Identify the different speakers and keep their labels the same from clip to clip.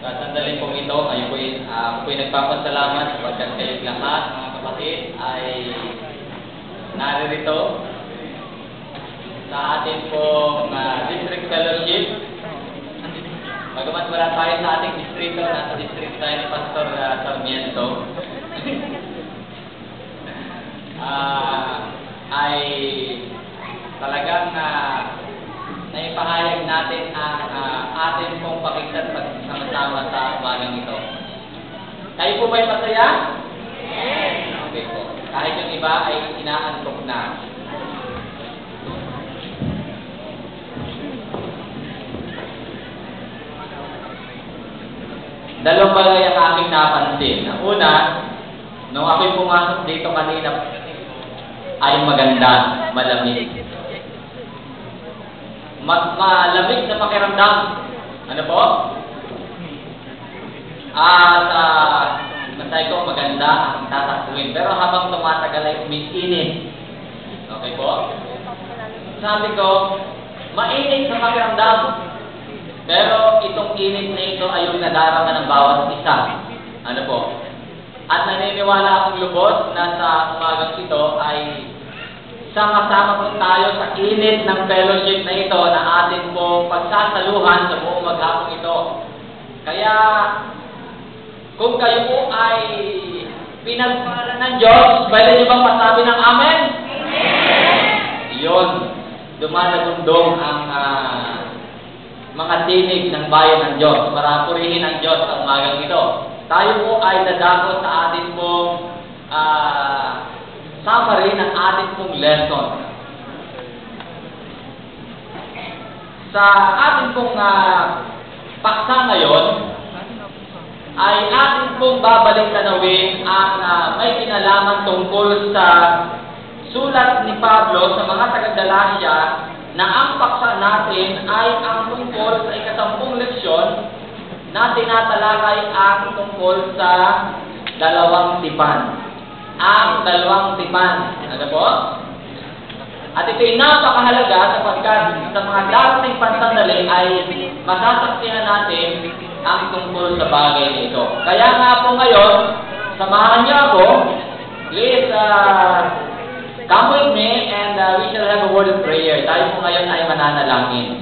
Speaker 1: Sa sandali pong ito, ako po'y nagpapasalamat sapagkat kayong lahat, mga kapatid, ay naririto sa ating pong district fellowship. Bagamat wala tayo sa ating distrito, nasa district tayo ni Pastor Sarmiento, ay talagang naipahayag natin ang atin pong pakinggan pagsama-sama sa umagang ito. Kayo po ba'y masaya? Yes! Okay po. Kahit yung iba ay inaantok na. Dalawang bagay ang aking napansin. Ang una, nung ako'y pumasok dito kanina, ay maganda, malamig. Malamig na pakiramdam. Ano po? Masay ko maganda ang tatakbuhin. Pero habang tumatagal ay umiinit. Okay po? Sabi ko, mainit sa pakiramdam. Pero itong init na ito ay yung nadarama ng bawat isa. Ano po? At naniniwala akong lubos na sa umagang ito ay sama-sama po tayo sa init ng fellowship na ito na atin pong pagsasaluhan sa buong maghapong ito. Kaya, kung kayo po ay pinagpala ng Diyos, pwede niyo bang masabi ng Amen? Amen! Iyon, dumadagundong ang mga tinig ng bayan ng Diyos para purihin ang Diyos sa umagang ito. Tayo po ay dadako sa atin pong summary ng ating pong lesson. Sa ating pong paksa ngayon, ay ating pong babalik tanawin ang may kinalaman tungkol sa sulat ni Pablo sa mga taga-Galacia na ang paksa natin ay ang tungkol sa ika-10 leksyon na tinatalakay ang tungkol sa dalawang tipan. Ang dalawang tipan. Ano po? At ito'y napakahalaga sapagkat sa mga darating pansandali ay masasaksihan natin ang tungkol sa bagay nito. Kaya nga po ngayon, samahan niyo ako. Please, come with me and we shall have a word of prayer. Tayo po ngayon ay mananalangin.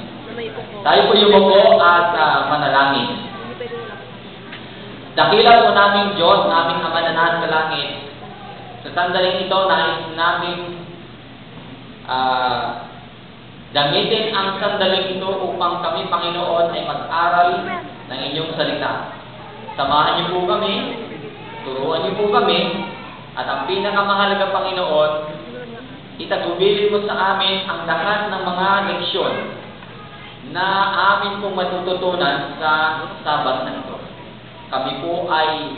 Speaker 1: Tayo po yumuko at manalangin. Dakila po namin Diyos, naming Ama na nasa sa langit. Sa sandaling ito, nais namin gamitin ang sandaling ito upang kami, Panginoon, ay mag-aral ng inyong salita. Samahan niyo po kami, turuan niyo po kami, at ang pinakamahalaga, Panginoon, itagubilin mo sa amin ang lahat ng mga leksyon na amin pong matututunan sa Sabat na ito. Kami po ay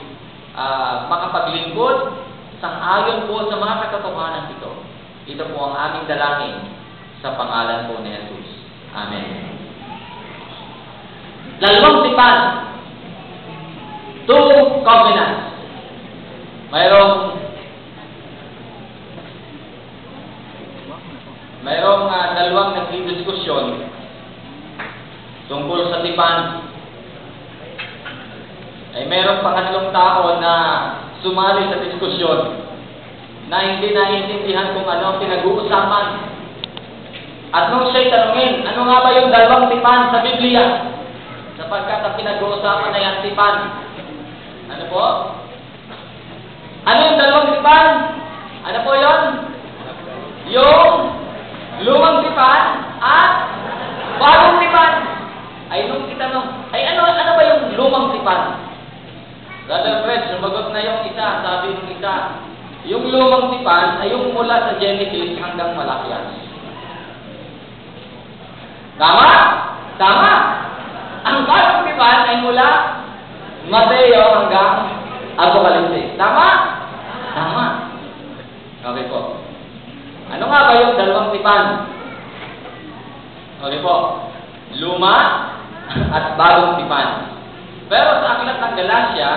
Speaker 1: makapaglingkod sang-ayon po sa mga katotohanan ito. Ito po ang aming dalangin sa pangalan po ni Jesus. Amen. Dalawang tipan. 2 covenants. Mayroong dalawang nagdidiskusyon tungkol sa tipan. Ay mayroong pangatlong tao na sumali sa diskusyon na hindi naiintindihan kung ano ang pinag-uusapan. At nung siya'y tanungin, ano nga ba yung dalawang tipan sa Biblia? Sapagkat ang pinag-uusapan ay ang tipan. Ano po? Ano yung dalawang tipan? Ano po yun? Yung lumang tipan at bagong tipan. Ay nung itanong, ay ano ba yung lumang tipan? Brother Fred, sumagot na yung isa, sabi ng isa, yung lumang tipan ay yung mula sa Genesis hanggang Malakias. Tama? Tama! Ang bagong tipan ay mula Mateo hanggang Apokalipsis. Tama? Tama. Okay po. Ano nga ba yung dalawang tipan? Okay po. Luma at bagong tipan. Pero sa aklat ng Galacia,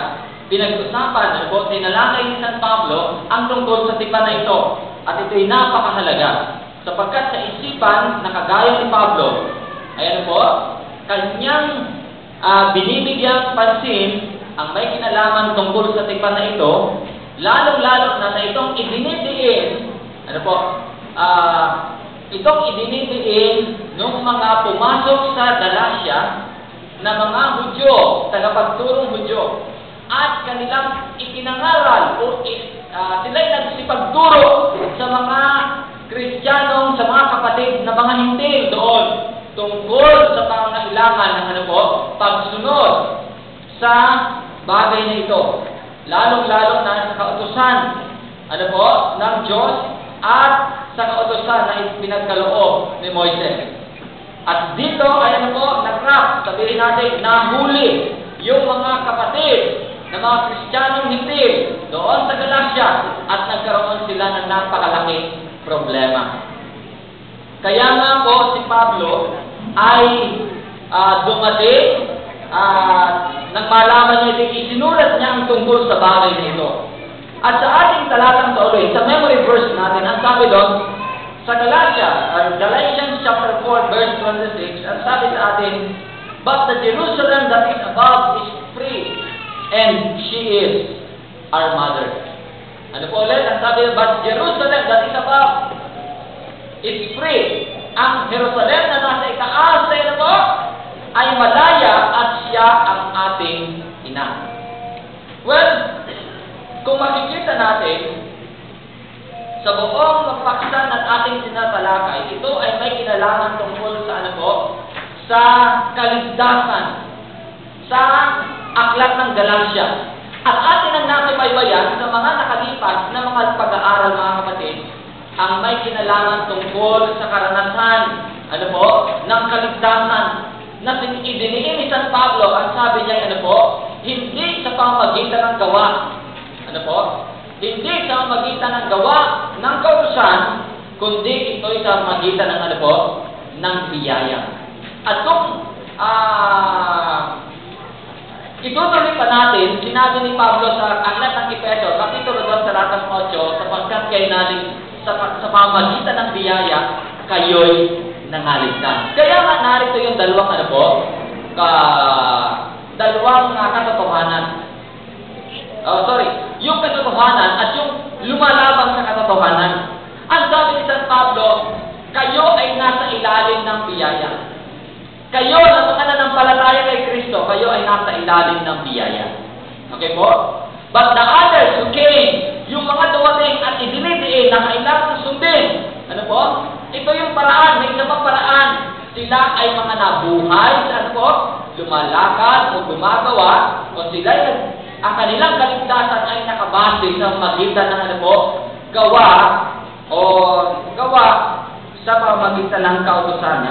Speaker 1: pinag-usapan po, tinalakay ni San Pablo ang tungkol sa tipan na ito. At ito'y napakahalaga. Sapagkat sa isipan na kagaya ni Pablo, ay ano po, kanyang binibigyang pansin ang may kinalaman tungkol sa tipan na ito, lalong-lalo na itong idinidiin, itong idinidiin ng mga pumasok sa Galacia na mga Hudyo, tagapagturong Hudyo, at kanilang ikinangaral o sila'y nagsipagturo sa mga Kristiyanong, sa mga kapatid na mga hintil doon tungkol sa pangangailangan ng pagsunod sa bagay na ito. Lalong-lalo na sa kautusan ng Diyos at sa kautusan na pinagkaloob ni Moises. At dito ay nakrap, sabihin natin, nahuli yung mga kapatid na mga Kristiyanong hintil doon sa Galacia at nagkaroon sila ng napakalaki problema. Kaya nga po si Pablo ay dumating nang malaman niya ito, isinulat niya ang tungkol sa bagay na ito. At sa ating talatang tuloy, sa memory verse natin, ang sabi doon, sa Galatians chapter 4, verse 26, ang sabi sa atin, but the Jerusalem that is above is free, and she is our mother. Ano po ulit? Ang sabi, but Jerusalem that is above is free. Ang Jerusalem na nasa itaas sa ito ay malaya at siya ang ating ina. Well, kung makikita natin, sa buong paksa ng ating sinatalakay, ito ay may kinalaman tungkol sa sa kaligtasan, sa aklat ng Galacia. At atin ang nasubaybayan sa mga nakalipas na mga pag-aaral, mga kapatid, ang may kinalaman tungkol sa karanasan, ng kaligtasan, na idiniin ni San Pablo, ang sabi niya, hindi sa pamamagitan ng gawa, hindi sa pamamagitan ng gawa ng kautusan, kundi ito'y sa pamamagitan ng ng biyaya. At kung itutuloy pa natin, sinabi ni Pablo sa aklat ng Efeso, kapitulo 2, talatang 8, sapagkat kayo natin sa pamamagitan ng biyaya, kayo'y nangaligtas. Kaya nga narito yung dalawang katotohanan. Yung katotohanan at yung lumalaban sa katotohanan. Ang sabi ni San Pablo, kayo ay nasa ilalim ng biyaya. Kayo na mga nanampalataya kay Kristo, kayo ay nasa ilalim ng biyaya. Okay po? But the others who came, yung mga dumating at idinidiin na kailangan sundin, ito yung paraan, may isa pang paraan. Sila ay mga nabuhay sa lumalakad o gumagawa, o sila ang kanilang kaligtasan ay nakabase sa magitan ng gawa sa pamamagitan ng kautusan.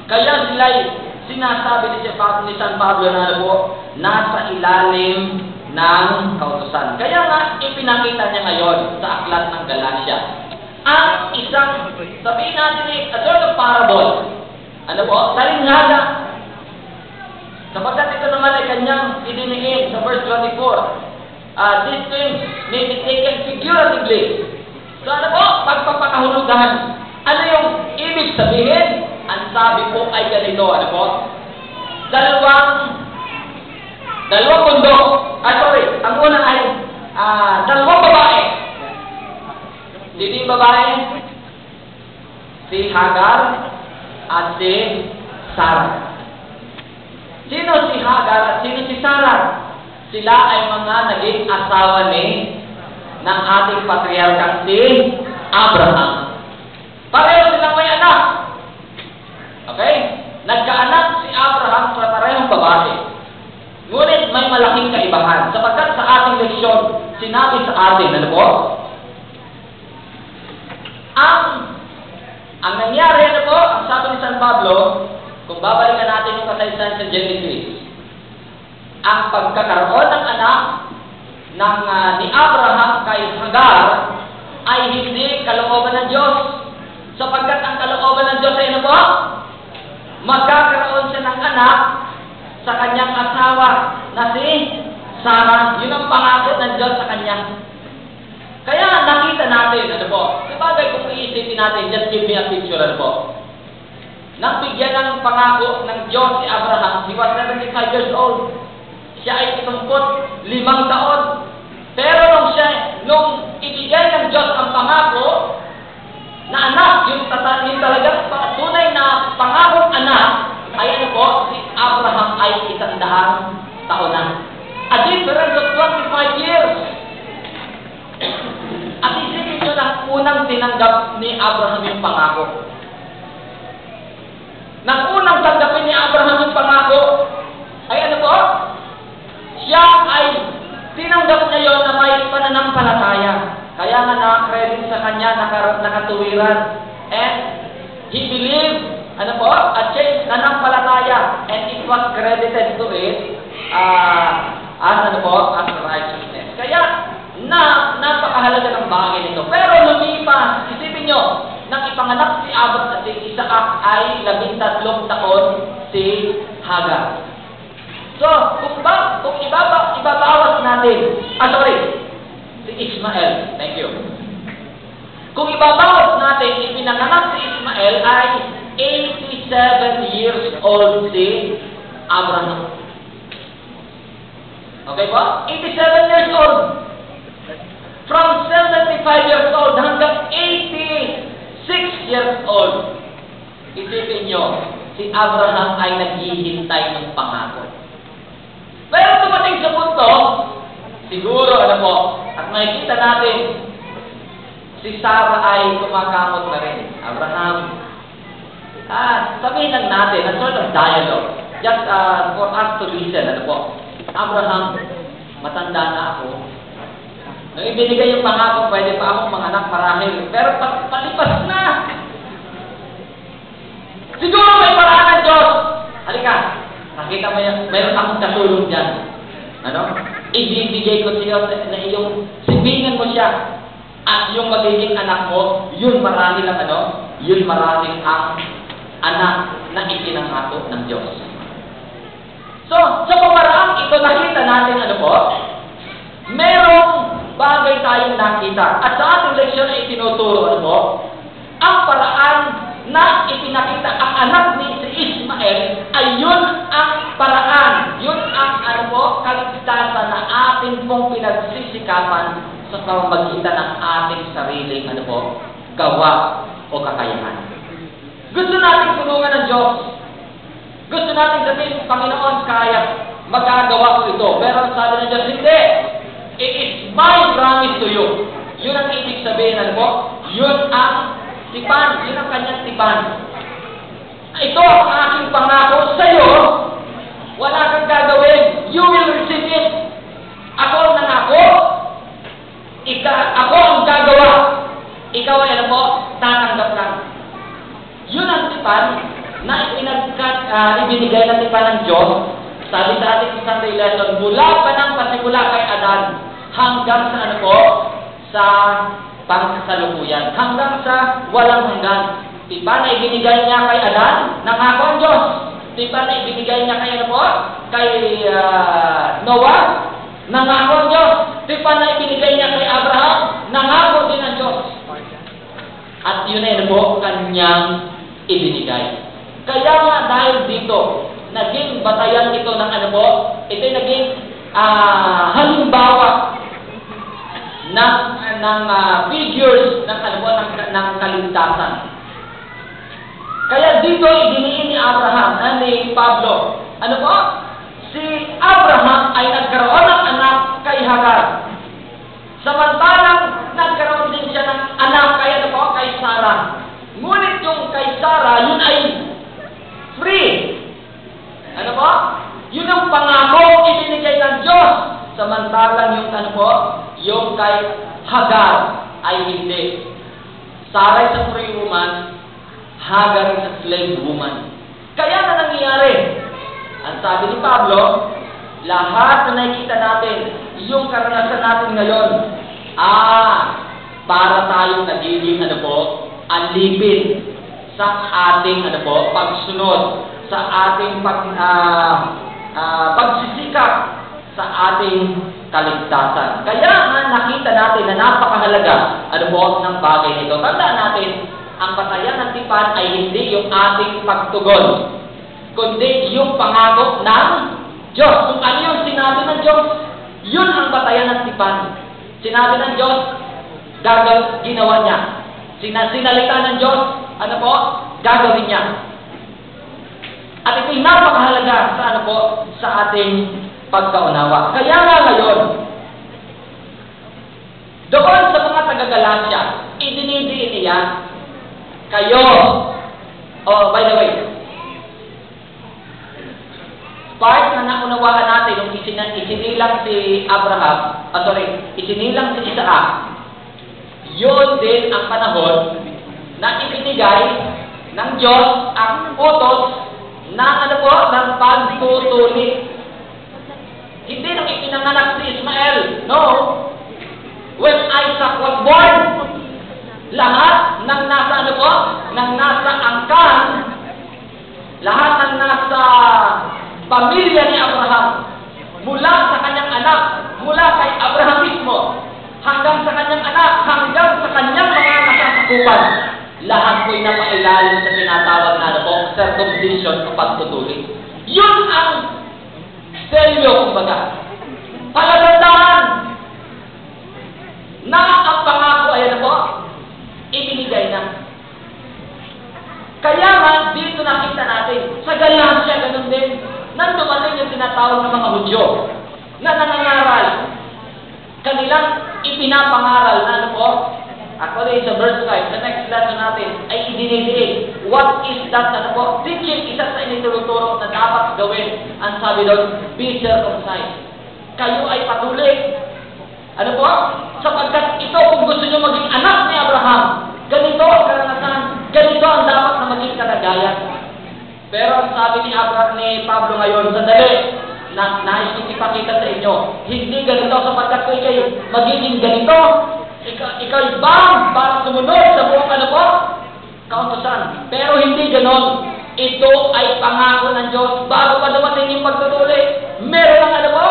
Speaker 1: Kaya sila sinasabi ni San Pablo na nasa ilalim ng kautusan. Kaya nga, ipinakita niya ngayon sa aklat ng Galacia ang isang, sabihin natin a sort of parable. Talinghaga. Sapagkat ito naman ay kanyang idiniin sa verse 24. These things may be taken figuratively. So pagpapakahulugan. Ano yung ibig sabihin? Ang sabi po ay ganito, dalawang bundok. Ang una ay dalawang babae. Sino yung babae? Si Hagar at si Sarah. Sino si Hagar at sino si Sarah? Sila ay mga naging asawa ng ating patriarkang si Abraham. Pareho silang may anak. Okay? Nagkaanak si Abraham sa parehong babae. Ngunit may malaking kaibahan. Sapagkat sa ating leksyon, sinabi sa atin, ang nangyari, ang sabi ni San Pablo, kung babalikan natin yung kasaysayan sa Genesis, ang pagkakaroon ng anak ni Abraham kay Hagar ay hindi kalooban ng Diyos. Sapagkat ang kalooban ng Diyos ay magkakaroon siya ng anak sa kanyang asawa na si Sarah. Yun ang pangako ng Diyos sa kanya. Kaya nakita natin, Sabagay kung iisipin natin, just give me a picture, Nang bigyan ng pangako ng Diyos si Abraham, he was 75 years old. Siya ay 75 taon. Pero nung ibigay ng Diyos ang pangako na anak, yung talagang tunay na pangakong anak, ay ano po, si Abraham ay 100 taon na. A difference of 25 years. At isipin nyo na unang tinanggap ni Abraham yung pangako. Nang unang tanggapin ni Abraham yung pangako, ay ano po? Siya ay tinanggap niya yun na may pananampalataya. Kaya nga na-credit sa kanya, nakatuwiran. And he believed, ano po? At siya nanampalataya. And it was credited to it as ano po? As righteousness. Kaya, napakahalaga ng bagay nito. Pero lumipas, isipin nyo, nang ipanganak si Isaac ay 13 taon si Hagar. So, kung ibabawas natin, si Ismael. Thank you. Kung ibabawas natin, ipinanganak si Ismael ay 87 years old si Abraham. Okay po? 87 years old. From 75 years old hanggang 86 years old. Isipin nyo, si Abraham ay naghihintay ng pangako. Pero tumating sa punto, siguro, ano po, at makikita natin, si Sarah ay kumakamot na rin. Abraham, sabihin lang natin, a sort of dialogue, just for us to listen, ano po. Abraham, matanda na ako. Nung ibinigay yung pangako, pwede pa akong manganak marahil. Pero palipas na. Siguro may paraan ng Diyos. Halika, nakita mo yan, mayroon akong katulong dyan. Ano? Ibibigay ko siya na iyong sibingan mo siya. At yung magiging anak mo, yun marahil ang ano? Yun marahil ang anak na itinangako ng Diyos. So, sa pamaraang ito, nakita natin ano po? Merong bagay tayong nakita. At sa ating leksyon ay itinuturo ano po? Ang paraan na ipinakita ang anak ni si Ismael ay yun ang paraan. Yun ang ano po? Kaligtasan na ating pong pinagsisikapan sa pamamagitan ng ating sariling ano po? Gawa o kakayahan. Gusto natin tulungan ng Diyos. Gusto natin sabihin, Panginoon, kaya magagawa ko ito. Pero sabi ng Diyos, hindi. It is my promise to you. Yun ang ibig sabihin, ano po? Yun ang tipan. Yun ang kanyang tipan. Ito ang aking pangako sa iyo. Wala kang gagawin. You will receive it. Ako ang nangako. Ako ang gagawa. Ikaw ay ano po? Tatanggap lang. Yun ang tipan na ibinigay na tipan ng Diyos. Sabi sa ating Sunday lesson, mula pa ng pasimula kay Adan hanggang sa ano po? Sa pangkasalukuyan. Hanggang sa walang hanggan. Tipan na ibinigay niya kay Adan, nangako ang Diyos. Tipan na ibinigay niya kay ano po? Kay Noah, nangako ang Diyos. Tipan na ibinigay niya kay Abraham, nangako din ang Diyos. At yun ay ano po? Kanyang ibinigay. Kaya nga dahil dito, naging batayan ito ng ano po? Ito naging halimbawa ng figures ng ano po? Ng kaligtasan. Kaya dito idiniin ni Abraham, ni Pablo. Ano po? Si Abraham ay nagkaroon ng anak kay Hagar. Samantalang nagkaroon din siya ng anak kay ano po? Kay Sarah. Ngunit yung kay Sarah, yun ay free. Ano po? Yun ang pangako ibinigay ng Diyos. Samantalang yung ano po? Yung kay Hagar ay hindi. Sarah is a free woman, Hagar is a slave woman. Kaya na nangyayari. Ang sabi ni Pablo, lahat na nakikita natin, yung karanasan natin ngayon, para tayong nagiging ano po, alipin sa ating ano po, pagsunod, sa ating pagsisikap sa ating kaligtasan. Kaya nga nakita natin na napakahalaga ano po ng bagay nito. Tandaan natin, ang batayan ng tipan ay hindi yung ating pagtugon, kundi yung pangako ng Diyos. Kung ano yung sinabi ng Diyos, yun ang batayan ng tipan. Sinabi ng Diyos, ginawa niya. Sinalita ng Diyos, ano po? Gagawin niya. At ito'y napakahalaga sa ano po? Sa ating pagkaunawa. Kaya nga ngayon, doon sa mga taga-Galacia, idinidiin niya, kayo, by the way, part na naunawaan natin nung isinilang si Abraham, isinilang si Isaac, yun din ang panahon na ibinigay ng Diyos ang utos na ano po, ng pagtutuli. Hindi nang ipinanganak si Ismael, no. When Isaac was born, lahat ng nasa ano po, ng nasa angkan, lahat ng nasa pamilya ni Abraham, mula sa kanyang anak, mula kay Abraham mismo, hanggang sa kanyang anak, hanggang sa kanyang mga nasasakupan, lahat po'y napailalim sa tinatawag na ano po, circumcision o pagtutuli. Yun ang stereo, kumbaga. Palatandaan na ang pangako ay ano po, ibinigay na. Kaya nga, dito nakita natin, sa Galacia, ganun din, nang dumating yung tinatawag ng mga Hudyo, na nangangaral, kanilang ipinapangaral na ano po, actually sa verse 5, the next lesson natin, ay idinidiin. What is that ano po? Teaching, isa sa inituturo na dapat gawin. Ang sabi doon, be circumcised. Kayo ay patuloy. Ano po? Sapagkat ito, kung gusto nyo maging anak ni Abraham, ganito ang karanasan, ganito ang dapat na maging kalagayan. Pero ang sabi ni Pablo ngayon, sandali, nais kong ipakita sa inyo, hindi ganito sapagkat kung kayo magiging ganito, ikaw bang para sumunod sa buong ano po? Kautusan. Pero hindi ganon. Ito ay pangako ng Diyos. Bago pa dumating yung pagtutuli, meron ng ano po?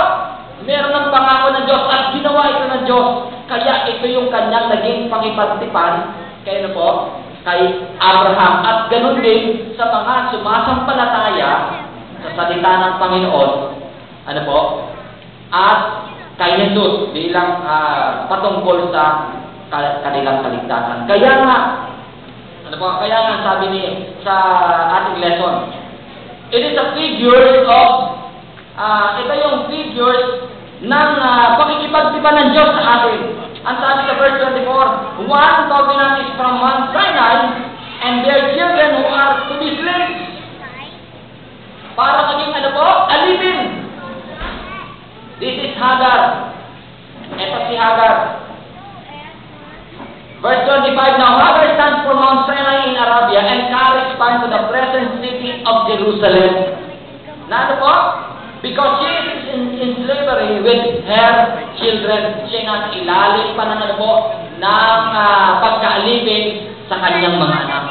Speaker 1: Meron ng pangako ng Diyos at ginawa ito ng Diyos. Kaya ito yung kanyang naging pangipagtipan kay ano po? Kay Abraham. At ganon din sa mga sumasampalataya sa salita ng Panginoon. Ano po? At kay Jesus bilang patungkol sa kanilang kaligtasan. Kaya nga, ano po? Kaya nga sabi ni sa ating lesson, it is a figures of ito yung figures ng pakikipagtipan ng Diyos sa atin. Ang sabi sa verse 24, one covenant is from Mount Sinai and their children who are to be slaves. Para maging ano po? Alipin. This is Hagar. Ito si Hagar. Verse 25, now Hagar stands for Mount Sinai in Arabia and corresponds to the present city of Jerusalem. Na ano po? Because she is in slavery with her children. Siya nasa ilalim pa ng ano po, ng pagkaalipin sa kanyang mga anak.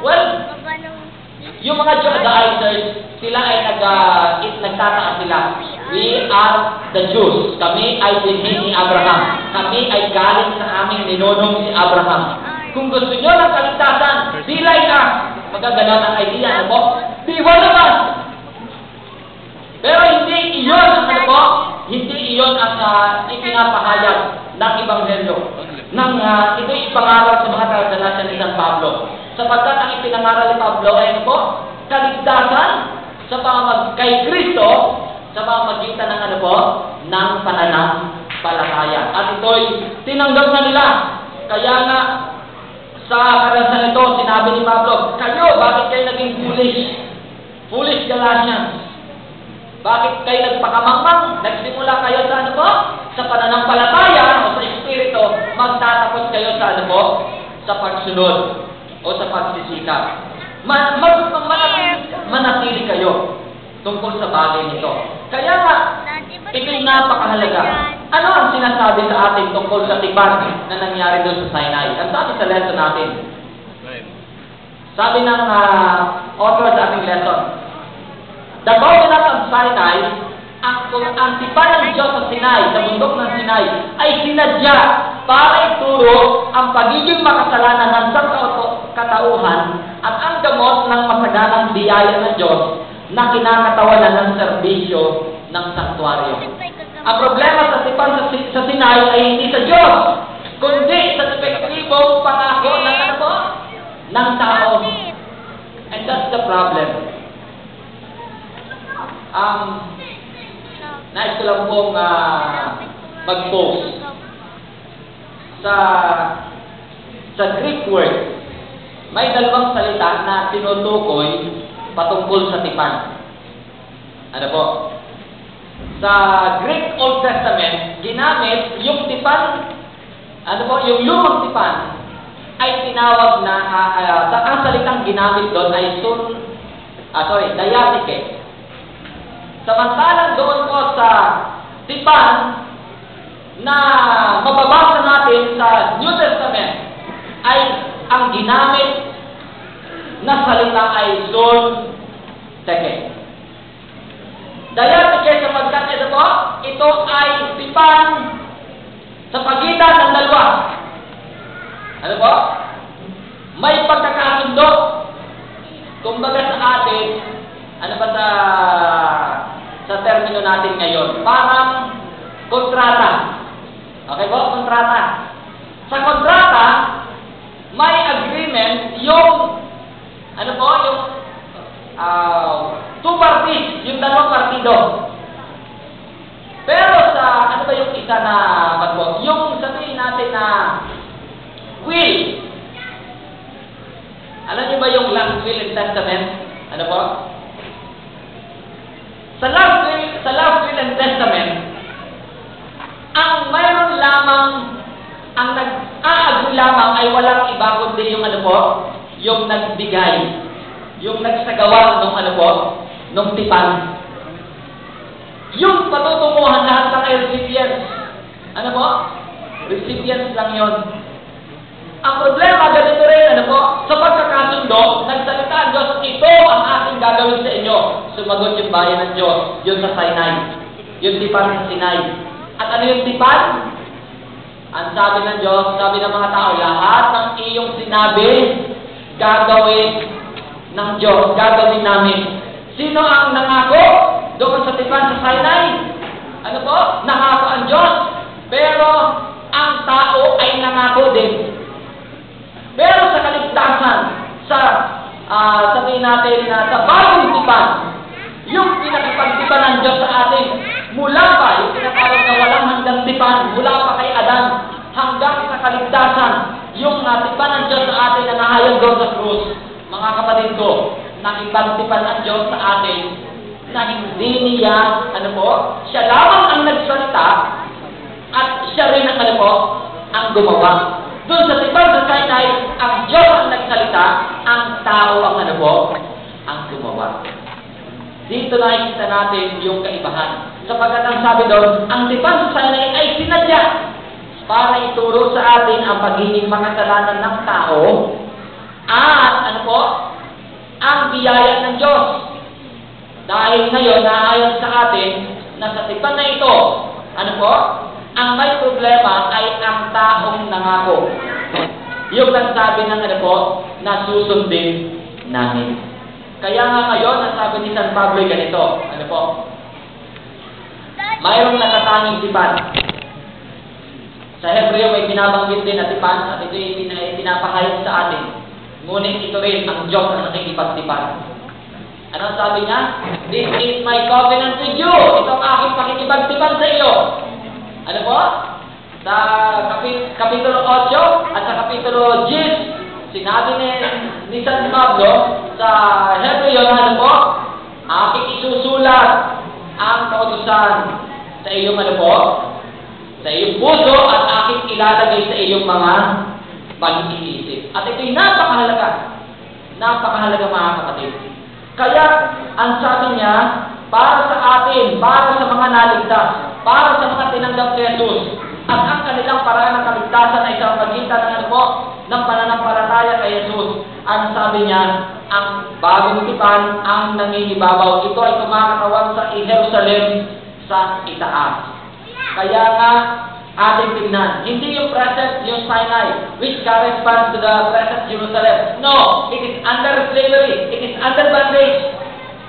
Speaker 1: Well, yung mga Judaizers, sila ay nagtataas sila. We are the Jews. Kami ay dinhi ni Abraham. Kami ay galing sa aming ninonong si Abraham. Kung gusto nyo ng kaligtasan, be like us. Magaganon ang idea, ano po? Be one of us. Pero hindi iyon ang ano po? Hindi iyon ang ipinapahayag ng Ebanghelyo. Ito'y ipangaral sa mga taga-Galacia ni San Pablo. Sapagkat ang ipinangaral ni Pablo ay ano po? Kaligtasan sa kay Kristo sa pamamagitan ng ano po? Ng pananampalataya. At ito'y tinanggap na nila. Kaya nga, sa karanasan ito, sinabi ni Pablo, kayo, bakit kayo naging foolish? Foolish Galatians. Bakit kayo nagpakamangmang? Nagsimula kayo sa ano po? Sa pananampalataya o sa Espiritu, magtatapos kayo sa ano po? Sa pagsunod o sa pagsisikap. Manatili kayo tungkol sa bagay nito. Kaya nga, ito'y napakahalaga. Ano ang sinasabi sa atin tungkol sa tipan na nangyari doon sa Sinai? Ang sabi sa lesson natin. Sabi ng author sa ating lesson, the covenant of Sinai, ang tipan ng Diyos sa Sinai, sa bundok ng Sinai, ay sinadya para ituro ang pagiging makasalanan ng katauhan at ang gamot ng masaganang biyaya ng Diyos na kinakatawanan ng serbisyo ng sanktuaryo. Ang problema sa tipan sa Sinai ay hindi sa Diyos, kundi sa epektibong pangako ng ano po? Ng tao. And that's the problem. Nais ko lang pong mag-post sa Greek word. May dalawang salita na tinutukoy patungkol sa tipan. Ano po? Sa Greek Old Testament, ginamit yung tipan, ano po, yung lumang tipan, ay tinawag na, ang salitang ginamit doon ay diatike. Samantalang doon po sa tipan na mababasa natin sa New Testament, ay ang ginamit na salita ay zon teke. Diatike sapagkat ito po, ito ay tipan sa pagitan ng dalawa. Ano po? May pagkakasundo. Kumbaga sa atin, ano ba sa termino natin ngayon? Parang kontrata. Okay po? Kontrata. Sa kontrata, may agreement yung ano po? Yung two parties, yung dalawang partido. Pero sa ano ba yung isa na po? Yung sabihin natin na will. Alam niyo ba yung last will and testament? Ano po? Sa last will and testament, ang mayroon lamang, ang nag-a-agree lamang ay walang iba kundi yung ano po, yung nagbigay, yung nagsagawa nung ano po, nung tipan. Yung patutunguhan lahat ng recipients. Ano po? Recipients lang yon. Ang problema, ganito rin, ano po, sa pagkakasundo, nagsalita ang Diyos, ito ang aking gagawin sa inyo. Sumagot yung bayan ng Diyos, yun sa Sinai. Yung tipan ng Sinai. At ano yung tipan? Ang sabi ng Diyos, sabi ng mga tao, lahat ng iyong sinabi, gagawin ng Diyos, gagawin namin. Sino ang nangako? Doon sa tipan sa Sinai. Ano po? Nangako ang Diyos. Pero ang tao ay nangako din. Pero sa kaligtasan, sabihin natin na sa bagong tipan, yung pinakipagtipan ng Diyos sa atin, mula pa, yung tinatawag na walang hanggang tipan, mula pa kay Adan, hanggang sa kaligtasan, yung tipan ng Diyos sa atin na nahayag doon sa krus. Mga kapatid ko, nakipagtipan ng Diyos sa atin na hindi niya, ano po, siya lamang ang nagsalita at siya rin ang ano po, ang gumawa. Doon sa tipan sa Sinai, ang Diyos ang nagsalita, ang tao ang ano po, ang gumawa. Dito nakikita natin yung kaibahan. Sapagkat ang sabi doon, ang tipan sa Sinai ay sinadya para ituro sa atin ang pagiging makasalanan ng tao at ano po, ang biyaya ng Diyos. Dahil ngayon, naayon sa atin na sa tipan na ito, ano po, ang may problema ay ang taong nangako. Yung nagsabi ng ano po, na susundin namin. Kaya nga ngayon, ang sabi ni San Pablo ganito, ano po, mayroong nakatanging tipan. Sa Hebreo may binabanggit din na tipan at ito ay pinapahayag sa atin. Ngunit ito rin ang Diyos ang nakikipagtipan. Anong sabi niya? This is my covenant with you. Ito ang aking pakikipagtipan sa iyo. Ano po? Sa Kapitulo 8 at sa Kapitulo 10, sinabi ni San Pablo sa Hebreo, ano po? Aking isusulat ang kautusan sa iyong ano po? Sa iyong puso at aking ilalagay sa iyong mga pag-iisip. At ito'y napakahalaga. Napakahalaga mga kapatid. Kaya, ang sabi niya, para sa atin, para sa mga naligtas, para sa mga tinanggap ni Jesus, at ang kanilang paraan ng kaligtasan ay sa pagitan ng ano po, ng pananampalataya kay Jesus. Ang sabi niya, ang bagong tipan, ang nangingibabaw, ito ay kumakatawan sa Jerusalem sa itaas. Kaya nga, ating tingnan. Hindi yung present, yung Sinai, which corresponds to the present Jerusalem. No, it is under slavery. It is under bondage.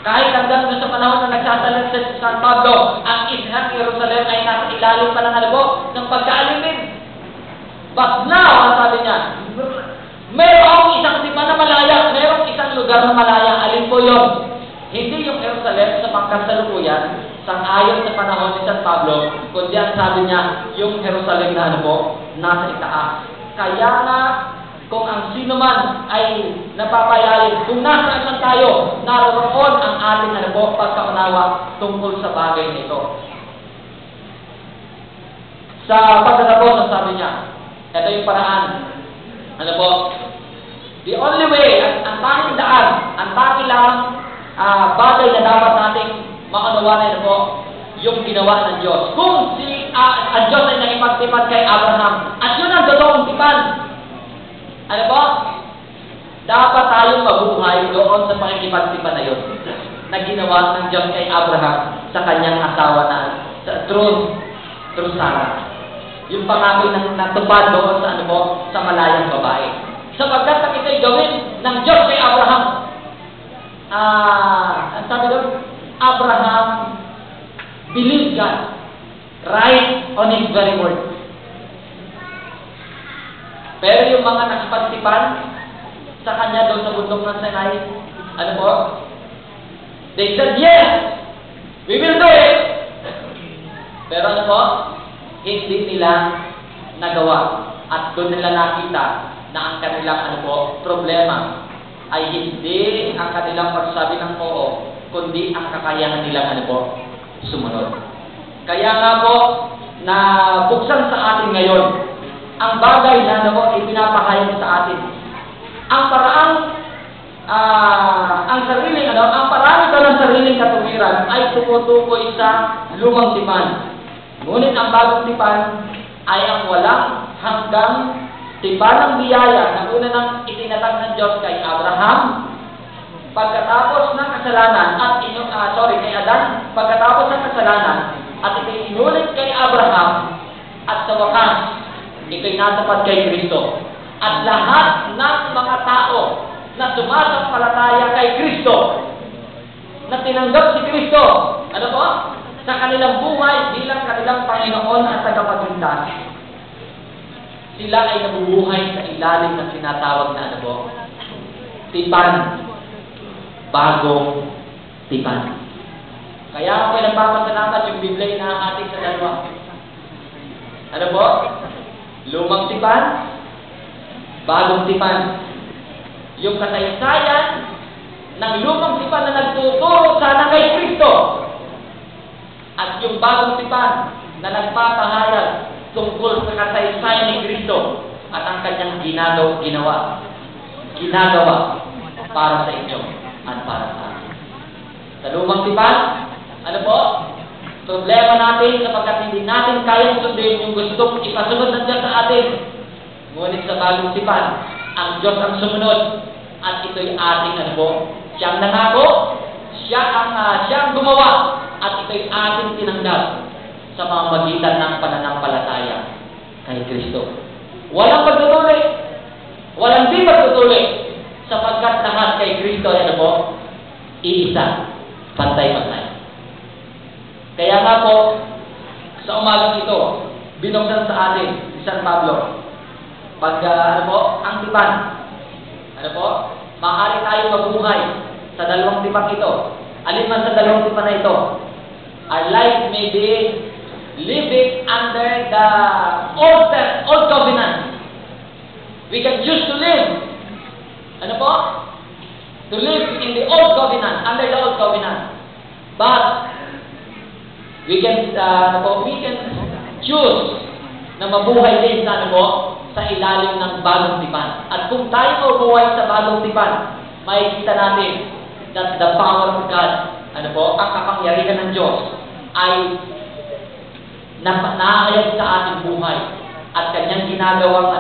Speaker 1: Kahit hanggang doon sa panahon na nagsasalat sa San Pablo, ang isang Jerusalem ay nasa ilalim pa ng ng pagkaalipin. But now, ang sabi niya, mayroong isang tipan na malaya, mayroong isang lugar na malaya. Alin po yun? Hindi yung Jerusalem sa pangkasalukuyan, sang-ayon sa panahon ni San Pablo, kundi ang sabi niya, yung Jerusalem na nasa itaas. Kaya nga, kung ang sino man ay napapayayin, kung nasaan man tayo, naroon ang ating pagkaunawa tungkol sa bagay nito. Sa pagkatapos, ang sabi niya, ito yung paraan. The only way, ang tanging daan, ang tanging lang bagay na dapat nating makanuwanan yung ginawa ng Diyos. Kung ang Diyos ay nakipagtipan kay Abraham, at yun ang totoong tipan, dapat tayong mabuhay doon sa pakikipagtipan na yun, na ginawa ng Diyos kay Abraham sa kanyang asawa na through Sarah. Yung pangako ng natupad doon sa sa malayang babae. Sapagkat ang ito'y gawin ng Diyos kay Abraham. Ang sabi doon, Abraham believed God, right on His very word. Pero yung mga nakipagtipan sa kanya doon sa bundok ng Sinai, they said, yes, we will do it. Pero hindi nila nagawa. At doon nila nakita na ang kanilang problema ay hindi ang kanilang pagsabi ng oo, kundi ang kakayahan nilang sumunod. Kaya nga po, na buksan sa atin ngayon, ang bagay na ipinapahayag sa atin. Ang paraang, ang paraan ito ng sariling katuwiran ay tumutukoy sa lumang tipan. Ngunit ang bagong tipan ay ang walang hanggang tipan ng biyaya na una nang itinatag ng Diyos kay Abraham pagkatapos ng kasalanan at kay Adan pagkatapos ng kasalanan at ito'y inulit kay Abraham at sa wakas ito'y natupad kay Kristo. At lahat ng mga tao na sumasampalataya kay Kristo, na tinanggap si Kristo, sa kanilang buhay bilang kanilang Panginoon at tagapagligtas, sila ay nabubuhay sa ilalim ng tinatawag na tipan. Bagong tipan. Kaya ako ay nagpapasalamat yung Biblia na ating sa dalawa. Lumang tipan, bagong tipan. Yung kasaysayan ng lumang tipan na nagtuturo sana kay Kristo. At yung bagong tipan na nagpapahayag tungkol sa kasaysayan ni Kristo at ang kanyang ginagawa para sa inyo at para sa akin. Sa lumang tipan, problema natin sapagkat hindi natin kayang sundin yung gustong ipasunod ng Diyos sa atin. Ngunit sa bagong tipan, ang Diyos ang sumunod at ito'y ating siyang nangako, siyang gumawa at ito'y ating tinanggap sa pamamagitan ng pananampalataya kay Kristo. Walang pagtutuloy, walang di pagtutuloy sapagkat lahat kay Kristo ay iisa, pantay-pantay. Kaya nga po, sa umagang ito, binuksan sa atin si San Pablo. Pag, ang tipan, maaari tayo mabuhay sa dalawang tipan ito. Alin man sa dalawang tipan na ito, our life may be living under the old covenant. We can choose to live. To live in the old covenant, under the old covenant. But we can choose na mabuhay din sa ilalim ng bagong tipan. At kung tayo mabuhay sa bagong tipan, makikita natin that the power of God, ang kapangyarihan ng Diyos ay naahayag sa ating buhay at kanyang ginagawang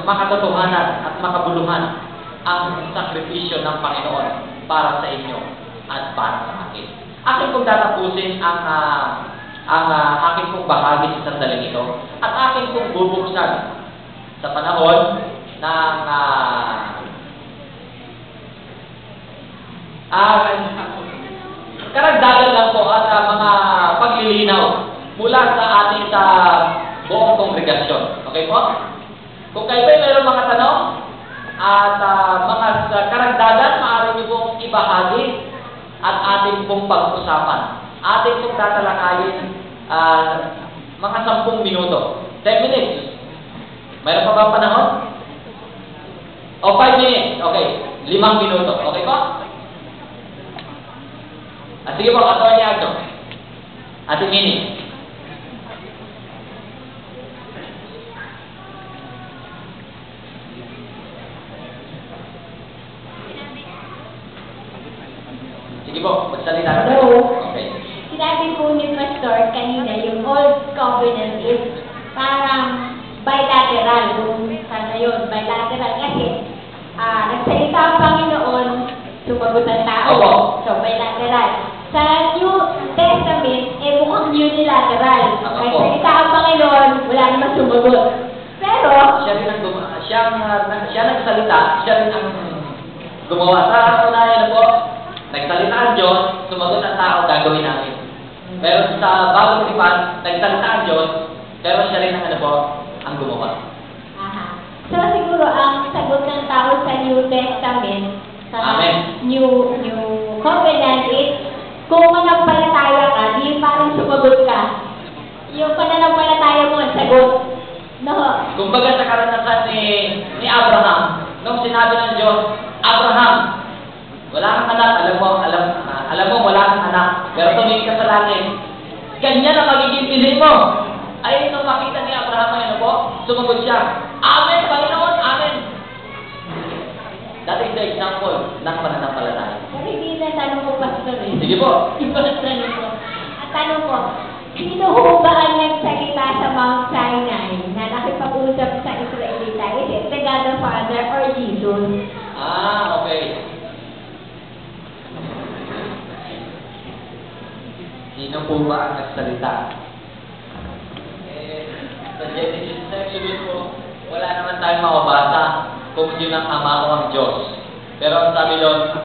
Speaker 1: makatotohanan at makabuluhan ang sakripisyo ng Panginoon para sa inyo at para sa akin. Akin kong tatapusin ang ang aking pong bahagi sa sandaling ito at aking pong bubuksan sa panahon ng karagdagan lang po at mga paglilinaw mula sa ating sa buong kongregasyon. Okay po? Kung kayo ba mayroong mga tanong at mga karagdagan, maaari niyo pong ibahagi at ating pong pag-usapan. Ating pong tatalakayin mga 10 minuto. 10 minutes. Mayroon pa ba panahon? O 5 minutes. Okay. 5 minuto. Okay po? Sige po, Atty. Agno. Ate Minnie. Sige po, magsalita ka.
Speaker 2: Hello.
Speaker 1: Okay.
Speaker 2: Sinabi po ni Pastor kanina, yung Old Covenant is parang bilateral. Kung sana yun, bilateral. Kasi nagsalita ang Panginoon, sumagot ang tao.
Speaker 1: Opo.
Speaker 2: So, bilateral. Sa New Testament, mukhang unilateral.
Speaker 1: Opo.
Speaker 2: Nagsalita ang Panginoon, wala naman sumagot. Pero,
Speaker 1: siya nagsalita, siya rin ang gumawa. Sa unahin na po, nagsalita ang Diyos, sumagot ang tao, gagawin namin. Pero sa bagong tipan, nagsalita ang Diyos, pero siya rin ang ang gumawa.
Speaker 2: So siguro ang sagot ng tao sa New Testament, sa
Speaker 1: Amen.
Speaker 2: New Covenant is, kung manampalataya ka, di parang sumagot ka. Yung pananampalataya mo ang sagot. No.
Speaker 1: Kumbaga sa karanasan ni Abraham, nung sinabi ng Diyos, Abraham, wala kang anak, alam mo wala kang anak, pero tumingin ka sa langit. Ganyan ang magiging pili mo. Ay, nung makita ni Abraham ngayon po, sumagot siya, Amen, Panginoon, Amen. That is the example ng pananampalataya.
Speaker 2: Pero hindi na tanong ko, Pastor.
Speaker 1: Sige po.
Speaker 2: Iba na tanong ko. At tanong ko, sino ho ba ang nagsalita sa Mount Sinai na nakipag-usap sa Israelita? Is it the God the Father or Jesus?
Speaker 1: Okay. Sino po ba ang nagsalita? Sa Genesis section po, wala naman tayong makabasa kung sino ang ama o ang Diyos. Pero ang sabi doon,